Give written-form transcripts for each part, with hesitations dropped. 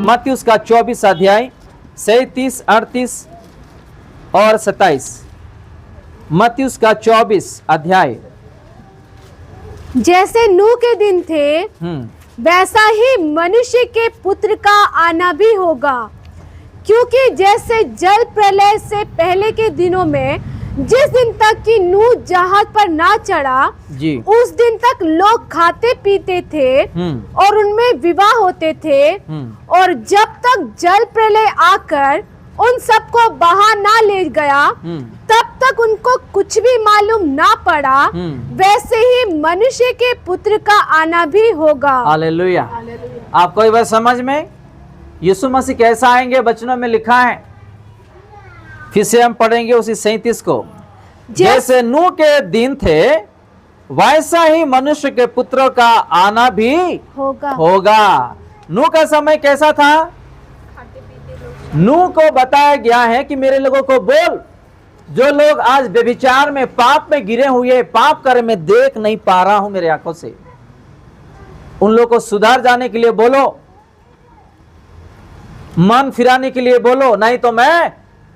मत्ती उसका 24 अध्याय 37, 38 और 27। मत्ती उसका 24 अध्याय। जैसे नूह के दिन थे वैसा ही मनुष्य के पुत्र का आना भी होगा, क्योंकि जैसे जल प्रलय से पहले के दिनों में जिस दिन तक कि नूह जहाज पर ना चढ़ा जी, उस दिन तक लोग खाते पीते थे और उनमें विवाह होते थे, और जब तक जल प्रलय आकर उन सबको बहा ना ले गया तब तक उनको कुछ भी मालूम ना पड़ा, वैसे ही मनुष्य के पुत्र का आना भी होगा। हालेलुया। आपको ये बात समझ में? यीशु मसीह कैसा आएंगे वचनों में लिखा है, फिर से हम पढ़ेंगे उसी 37 को। जैसे नूह के दिन थे वैसा ही मनुष्य के पुत्रों का आना भी होगा। नूह का समय कैसा था? नूह को बताया गया है कि मेरे लोगों को बोल, जो लोग आज व्यभिचार में पाप में गिरे हुए, पाप कर मैं देख नहीं पा रहा हूं मेरे आंखों से, उन लोगों को सुधार जाने के लिए बोलो, मन फिराने के लिए बोलो, नहीं तो मैं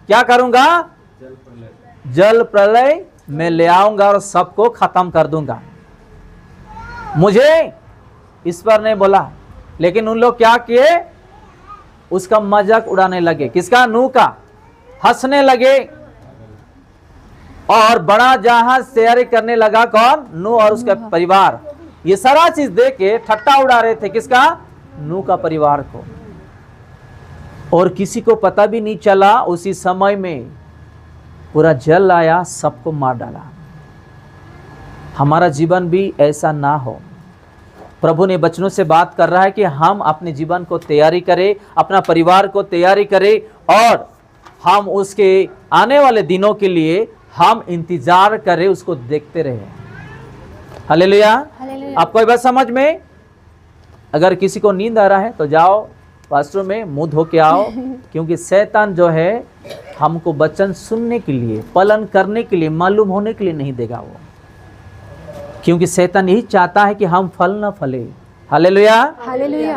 क्या करूंगा? जल प्रलय में ले आऊंगा और सबको खत्म कर दूंगा। मुझे इस पर नहीं बोला, लेकिन उन लोग क्या किए? उसका मजाक उड़ाने लगे। किसका? नूह का। हंसने लगे और बड़ा जहाज तैयारी करने लगा। कौन? नूह और उसका परिवार। ये सारा चीज देख के ठट्टा उड़ा रहे थे। किसका? नूह का परिवार को। और किसी को पता भी नहीं चला, उसी समय में पूरा जल आया, सबको मार डाला। हमारा जीवन भी ऐसा ना हो। प्रभु ने बचनों से बात कर रहा है कि हम अपने जीवन को तैयारी करें, अपना परिवार को तैयारी करें, और हम उसके आने वाले दिनों के लिए हम इंतजार करें, उसको देखते रहे। हालेलुया। आपको ये बात समझ में? अगर किसी को नींद आ रहा है तो जाओ वास्तव में मुंह धो के आओ, क्योंकि शैतान जो है हमको वचन सुनने के लिए, पालन करने के लिए, मालूम होने के लिए नहीं देगा वो, क्योंकि शैतान यही चाहता है कि हम फल न फले। हालेलुया।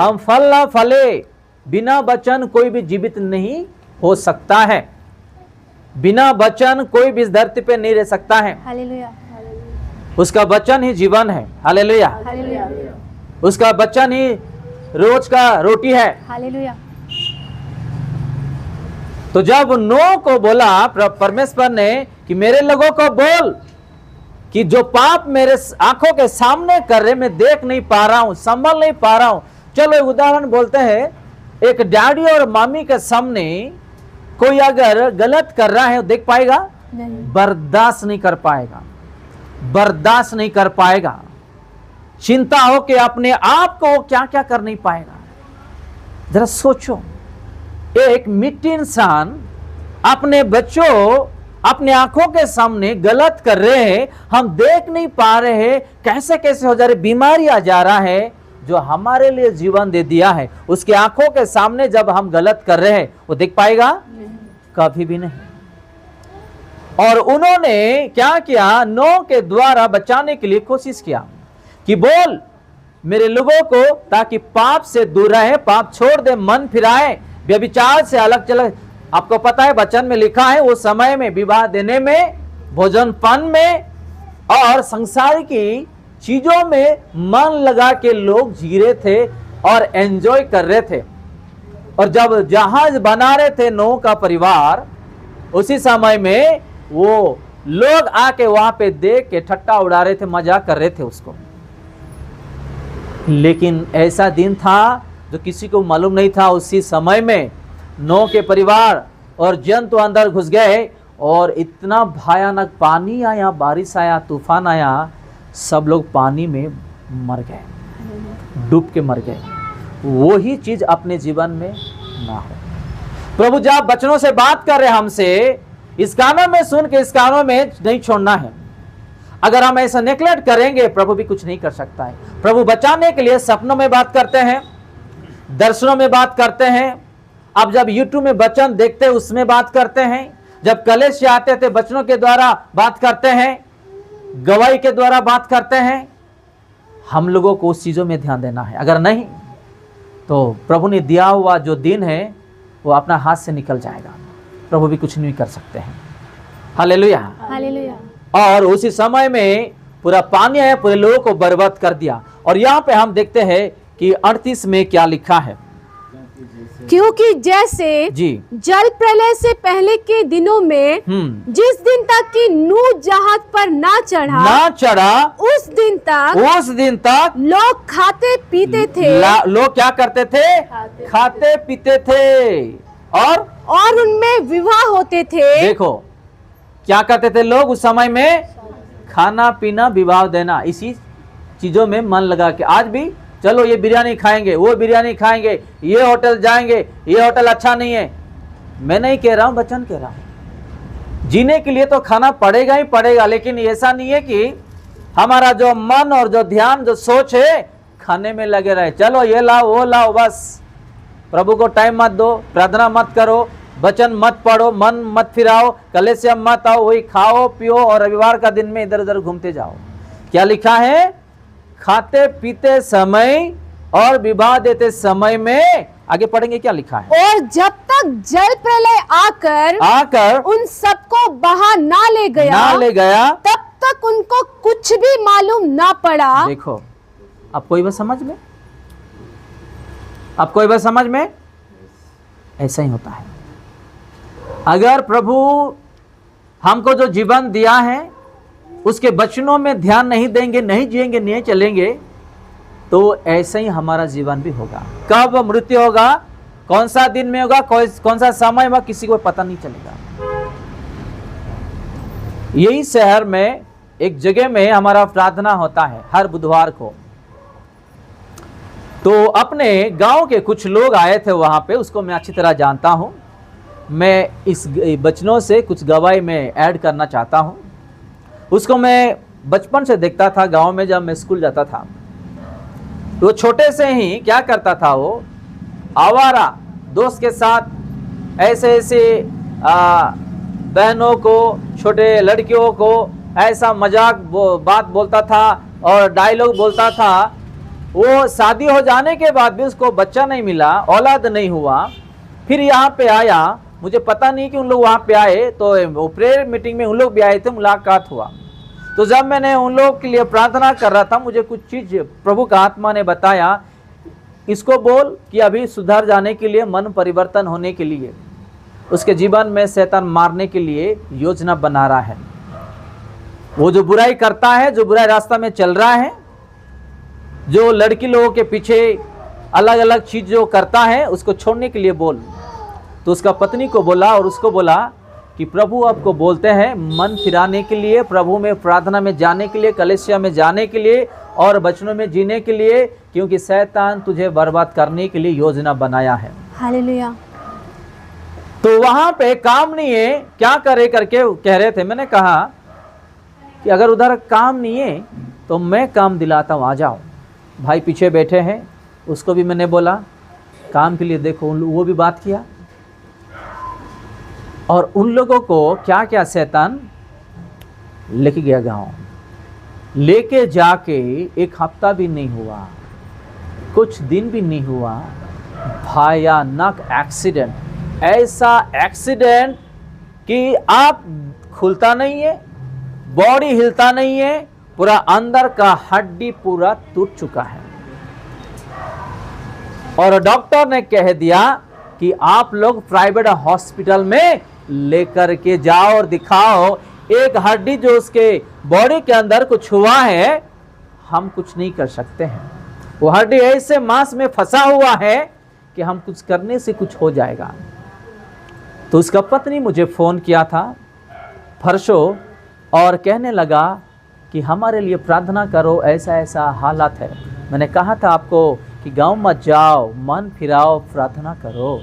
हम फल न फले। बिना वचन कोई भी जीवित नहीं हो सकता है। बिना वचन कोई भी इस धरती पे नहीं रह सकता है। हालेलुया। उसका वचन ही जीवन है। हालेलुया। उसका वचन ही रोज का रोटी है। हालेलुया। तो जब नूह को बोला परमेश्वर ने कि मेरे लोगों को बोल कि जो पाप मेरे आंखों के सामने कर रहे, मैं देख नहीं पा रहा हूं, संभल नहीं पा रहा हूं। चलो एक उदाहरण बोलते हैं। एक डैडी और मामी के सामने कोई अगर गलत कर रहा है, देख पाएगा? बर्दाश्त नहीं कर पाएगा, बर्दाश्त नहीं कर पाएगा। चिंता हो कि अपने आप को क्या क्या कर नहीं पाएगा। जरा सोचो, एक मिट्टी इंसान अपने बच्चों अपने आंखों के सामने गलत कर रहे हैं, हम देख नहीं पा रहे हैं, कैसे कैसे हो जा रहे, बीमारी आ जा रहा है। जो हमारे लिए जीवन दे दिया है, उसके आंखों के सामने जब हम गलत कर रहे हैं, वो देख पाएगा? कभी भी नहीं। और उन्होंने क्या किया? नूह के द्वारा बचाने के लिए कोशिश किया कि बोल मेरे लोगों को, ताकि पाप से दूर रहे, पाप छोड़ दे, मन फिराए, व्यभिचार से अलग चले। आपको पता है वचन में लिखा है, वो समय में विवाह देने में, भोजन पान में और संसार की चीजों में मन लगा के लोग जी रहे थे और एंजॉय कर रहे थे। और जब जहाज बना रहे थे नूह का परिवार, उसी समय में वो लोग आके वहां पे देख के ठट्टा उड़ा रहे थे, मजाक कर रहे थे उसको। लेकिन ऐसा दिन था जो किसी को मालूम नहीं था। उसी समय में नूह के परिवार और जंतु अंदर घुस गए और इतना भयानक पानी आया, बारिश आया, तूफान आया, सब लोग पानी में मर गए, डूब के मर गए। वो ही चीज अपने जीवन में ना हो। प्रभु जब बचनों से बात कर रहे हमसे, इस कानों में सुन के इस कानों में नहीं छोड़ना है। अगर हम ऐसा नेग्लेक्ट करेंगे, प्रभु भी कुछ नहीं कर सकता है। प्रभु बचाने के लिए सपनों में बात करते हैं, दर्शनों में बात करते हैं। अब जब यूट्यूब में वचन देखते हैं उसमें बात करते हैं, जब कॉलेज से आते थे बचनों के द्वारा बात करते हैं, गवाही के द्वारा बात करते हैं। हम लोगों को उस चीजों में ध्यान देना है। अगर नहीं तो प्रभु ने दिया हुआ जो दिन है वो अपना हाथ से निकल जाएगा, प्रभु भी कुछ नहीं कर सकते हैं। हालेलुया। हालेलुया। और उसी समय में पूरा पानी आया, पूरे लोगों को बर्बाद कर दिया। और यहाँ पे हम देखते हैं कि 38 में क्या लिखा है, क्योंकि जैसे जी जल प्रलय से पहले के दिनों में जिस दिन तक कि नूह जहाज पर ना चढ़ा उस दिन तक लोग खाते पीते थे। लोग क्या करते थे? खाते पीते थे और उनमें विवाह होते थे। देखो क्या करते थे लोग उस समय में? खाना पीना, विवाह देना, इसी चीजों में मन लगा के आज भी चलो ये बिरयानी खाएंगे, वो बिरयानी खाएंगे, ये होटल जाएंगे, ये होटल अच्छा नहीं है। मैं नहीं कह रहा हूं, बच्चन कह रहा हूं। जीने के लिए तो खाना पड़ेगा ही पड़ेगा, लेकिन ऐसा नहीं है कि हमारा जो मन और जो ध्यान, जो सोच है खाने में लगे रहे। चलो ये लाओ, वो लाओ, बस प्रभु को टाइम मत दो, प्रार्थना मत करो, वचन मत पढ़ो, मन मत फिराओ, कलेसिया मत आओ, वही खाओ पियो और रविवार का दिन में इधर उधर घूमते जाओ। क्या लिखा है? खाते पीते समय और विवाह देते समय में, आगे पढ़ेंगे क्या लिखा है? और जब तक जल प्रलय आकर उन सबको बहा ना ले गया तब तक उनको कुछ भी मालूम ना पड़ा। देखो अब कोई बात समझ में? अब कोई बात समझ में? ऐसा ही होता है। अगर प्रभु हमको जो जीवन दिया है उसके वचनों में ध्यान नहीं देंगे, नहीं जिएंगे, नहीं चलेंगे, तो ऐसे ही हमारा जीवन भी होगा। कब मृत्यु होगा, कौन सा दिन में होगा, कौन सा समय होगा, किसी को पता नहीं चलेगा। यही शहर में एक जगह में हमारा प्रार्थना होता है हर बुधवार को। तो अपने गांव के कुछ लोग आए थे वहां पे, उसको मैं अच्छी तरह जानता हूं। मैं इस वचनों से कुछ गवाही में ऐड करना चाहता हूं। उसको मैं बचपन से देखता था गांव में, जब मैं स्कूल जाता था तो छोटे से ही क्या करता था, वो आवारा दोस्त के साथ ऐसे ऐसे बहनों को, छोटे लड़कियों को ऐसा मजाक बात बोलता था और डायलॉग बोलता था। वो शादी हो जाने के बाद भी उसको बच्चा नहीं मिला, औलाद नहीं हुआ। फिर यहाँ पे आया, मुझे पता नहीं कि उन लोग वहाँ पे आए, तो वो प्रेयर मीटिंग में उन लोग भी आए थे, मुलाकात हुआ। तो जब मैंने उन लोग के लिए प्रार्थना कर रहा था, मुझे कुछ चीज प्रभु का आत्मा ने बताया, इसको बोल कि अभी सुधर जाने के लिए, मन परिवर्तन होने के लिए, उसके जीवन में शैतान मारने के लिए योजना बना रहा है। वो जो बुराई करता है, जो बुराई रास्ता में चल रहा है, जो लड़की लोगों के पीछे अलग अलग चीज जो करता है, उसको छोड़ने के लिए बोल। तो उसका पत्नी को बोला और उसको बोला कि प्रभु आपको बोलते हैं मन फिराने के लिए, प्रभु में प्रार्थना में जाने के लिए, कलेसिया में जाने के लिए और वचनों में जीने के लिए, क्योंकि शैतान तुझे बर्बाद करने के लिए योजना बनाया है। हालेलुया। तो वहां पे काम नहीं है, क्या करे करके कह रहे थे। मैंने कहा कि अगर उधर काम नहीं है तो मैं काम दिलाता हूँ, आ जाओ। भाई पीछे बैठे हैं, उसको भी मैंने बोला काम के लिए देखो, वो भी बात किया। और उन लोगों को क्या क्या शैतान लेके गया गांव, लेके जाके एक हफ्ता भी नहीं हुआ, कुछ दिन भी नहीं हुआ, भयानक एक्सीडेंट, ऐसा एक्सीडेंट कि आप खुलता नहीं है, बॉडी हिलता नहीं है, पूरा अंदर का हड्डी पूरा टूट चुका है। और डॉक्टर ने कह दिया कि आप लोग प्राइवेट हॉस्पिटल में लेकर के जाओ और दिखाओ। एक हड्डी जो उसके बॉडी के अंदर कुछ हुआ है, हम कुछ नहीं कर सकते हैं। वो हड्डी ऐसे मांस में फंसा हुआ है कि हम कुछ करने से कुछ हो जाएगा। तो उसका पत्नी मुझे फ़ोन किया था परसों और कहने लगा कि हमारे लिए प्रार्थना करो, ऐसा ऐसा हालात है। मैंने कहा था आपको कि गांव मत जाओ, मन फिराओ, प्रार्थना करो,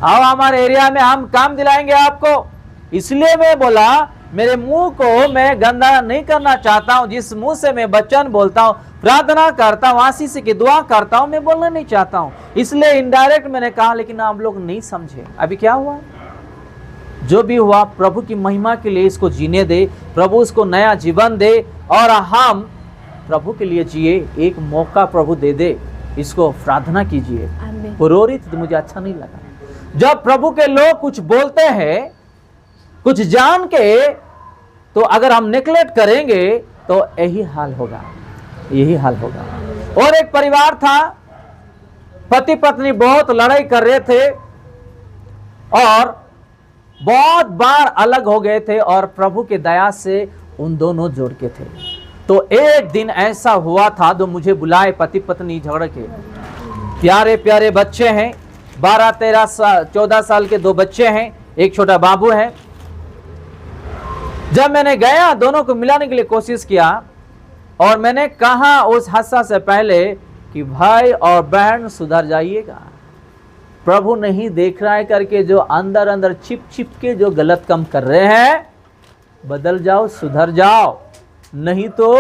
आओ हमारे एरिया में, हम काम दिलाएंगे आपको। इसलिए मैं बोला मेरे मुंह को मैं गंदा नहीं करना चाहता हूं, जिस मुंह से मैं वचन बोलता हूं, प्रार्थना करता हूं, आशीष की दुआ करता हूं, मैं बोलना नहीं चाहता हूं। इसलिए इनडायरेक्ट मैंने कहा, लेकिन आप लोग नहीं समझे। अभी क्या हुआ, जो भी हुआ प्रभु की महिमा के लिए इसको जीने दे, प्रभु उसको नया जीवन दे और हम प्रभु के लिए जिए। एक मौका प्रभु दे दे, इसको प्रार्थना कीजिए। आमीन। पुरोहित मुझे अच्छा नहीं लगा। जब प्रभु के लोग कुछ बोलते हैं कुछ जान के, तो अगर हम नेग्लेक्ट करेंगे तो यही हाल होगा, यही हाल होगा। और एक परिवार था, पति पत्नी बहुत लड़ाई कर रहे थे और बहुत बार अलग हो गए थे, और प्रभु के दया से उन दोनों जोड़ के थे। तो एक दिन ऐसा हुआ था, जो मुझे बुलाए, पति पत्नी झगड़ के, प्यारे प्यारे बच्चे हैं, 12, 13, 14 साल के 2 बच्चे हैं, एक छोटा बाबू है। जब मैंने गया दोनों को मिलाने के लिए कोशिश किया, और मैंने कहा उस हादसा से पहले कि भाई और बहन सुधर जाइएगा, प्रभु नहीं देख रहा है करके जो अंदर अंदर छिप छिप के जो गलत काम कर रहे हैं, बदल जाओ, सुधर जाओ, नहीं तो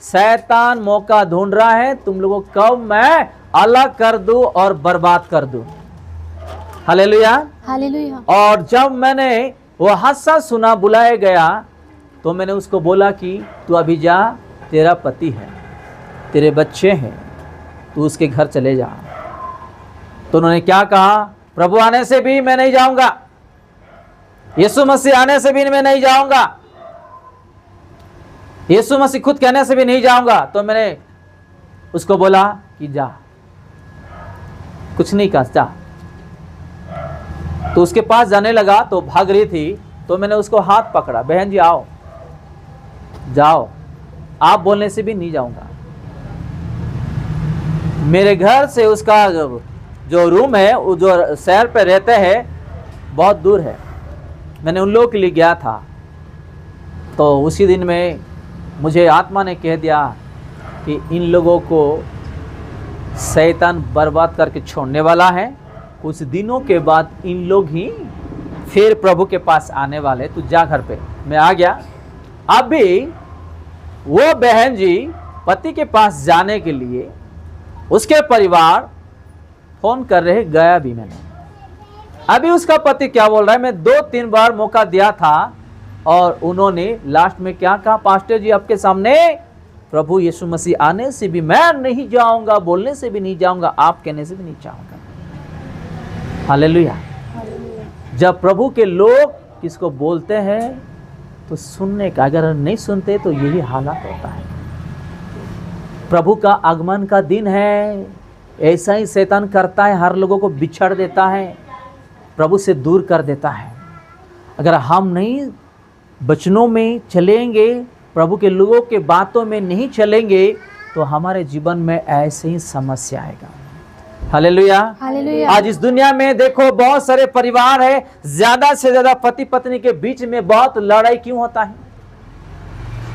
शैतान मौका ढूंढ रहा है तुम लोगों को कब मैं अलग कर दूं और बर्बाद कर दूं। Hallelujah, hallelujah. और जब मैंने वो हादसा सुना, बुलाया गया, तो मैंने उसको बोला कि तू अभी जा, तेरा पति है, तेरे बच्चे हैं, तू उसके घर चले जा। तो उन्होंने क्या कहा, प्रभु आने से भी मैं नहीं जाऊंगा, यीशु मसीह आने से भी मैं नहीं जाऊंगा, यीशु मसीह खुद कहने से भी नहीं जाऊंगा। तो मैंने उसको बोला कि जा, कुछ नहीं कहा, जा। तो उसके पास जाने लगा तो भाग रही थी, तो मैंने उसको हाथ पकड़ा, बहन जी आओ, जाओ, आप बोलने से भी नहीं जाऊंगा। मेरे घर से उसका जो रूम है, वो जो शहर पे रहते हैं, बहुत दूर है। मैंने उन लोगों के लिए गया था, तो उसी दिन में मुझे आत्मा ने कह दिया कि इन लोगों को शैतान बर्बाद करके छोड़ने वाला है। कुछ दिनों के बाद इन लोग ही फिर प्रभु के पास आने वाले, तू जा घर पे। मैं आ गया। अभी वो बहन जी पति के पास जाने के लिए उसके परिवार फोन कर रहे, गया भी मैंने। अभी उसका पति क्या बोल रहा है, मैं 2-3 बार मौका दिया था, और उन्होंने लास्ट में क्या कहा, पास्टर जी आपके सामने, प्रभु यीशु मसीह आने से भी मैं नहीं जाऊंगा, बोलने से भी नहीं जाऊंगा, आप कहने से भी नहीं जाऊंगा। हालेलुया। जब प्रभु के लोग किसको बोलते हैं तो सुनने का, अगर नहीं सुनते तो यही हालत होता है। प्रभु का आगमन का दिन है, ऐसा ही शैतान करता है, हर लोगों को बिछड़ देता है, प्रभु से दूर कर देता है। अगर हम नहीं वचनों में चलेंगे, प्रभु के लोगों के बातों में नहीं चलेंगे, तो हमारे जीवन में ऐसे ही समस्या आएगा। Hallelujah, hallelujah. आज इस दुनिया में देखो बहुत सारे परिवार है, ज्यादा से ज्यादा पति पत्नी के बीच में बहुत लड़ाई क्यों होता है?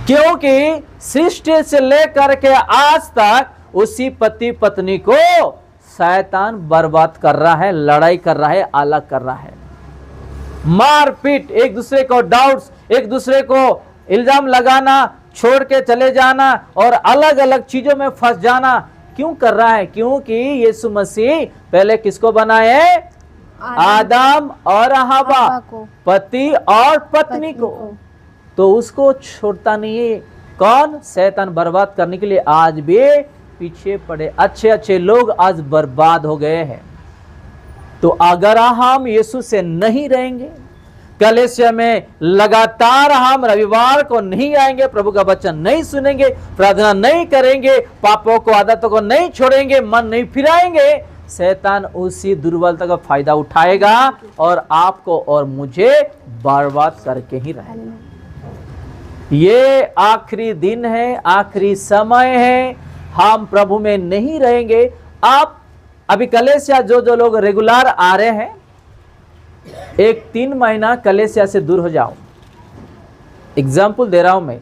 क्योंकि सृष्टि से लेकर के आज तक उसी पति पत्नी को शैतान बर्बाद कर रहा है, लड़ाई कर रहा है, अलग कर रहा है, मारपीट, एक दूसरे को डाउट्स, एक दूसरे को इल्जाम लगाना, छोड़ के चले जाना और अलग अलग चीजों में फंस जाना क्यों कर रहा है? क्योंकि यीशु मसीह पहले किसको बनाए? आदम और हवा, पति और पत्नी को। तो उसको छोड़ता नहीं है। कौन? शैतान बर्बाद करने के लिए आज भी पीछे पड़े। अच्छे अच्छे लोग आज बर्बाद हो गए हैं। तो अगर हम यीशु से नहीं रहेंगे, कलीसिया में लगातार हम रविवार को नहीं आएंगे, प्रभु का वचन नहीं सुनेंगे, प्रार्थना नहीं करेंगे, पापों को आदतों को नहीं छोड़ेंगे, मन नहीं फिराएंगे, शैतान उसी दुर्बलता का फायदा उठाएगा और आपको और मुझे बर्बाद करके ही रहेगा। ये आखिरी दिन है, आखिरी समय है, हम प्रभु में नहीं रहेंगे। आप अभी कलीसिया जो लोग रेगुलर आ रहे हैं, एक 3 महीना कलीसिया से दूर हो जाओ। एग्जाम्पल दे रहा हूं मैं।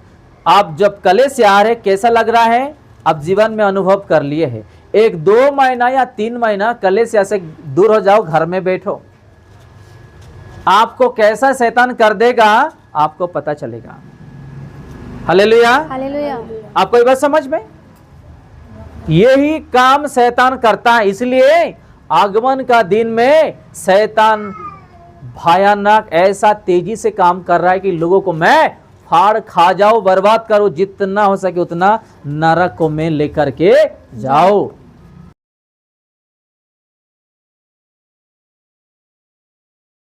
आप जब कलीसिया आ रहे, कैसा लग रहा है? आप जीवन में अनुभव कर लिए हैं। 1-2 महीना या 3 महीना कलीसिया से दूर हो जाओ, घर में बैठो, आपको कैसा शैतान कर देगा आपको पता चलेगा। Hallelujah, hallelujah. आपको ये बात समझ में? यही काम शैतान करता है। इसलिए आगमन का दिन में शैतान भयानक ऐसा तेजी से काम कर रहा है कि लोगों को मैं फाड़ खा जाओ, बर्बाद करो, जितना हो सके उतना नरक को मैं लेकर के जाओ।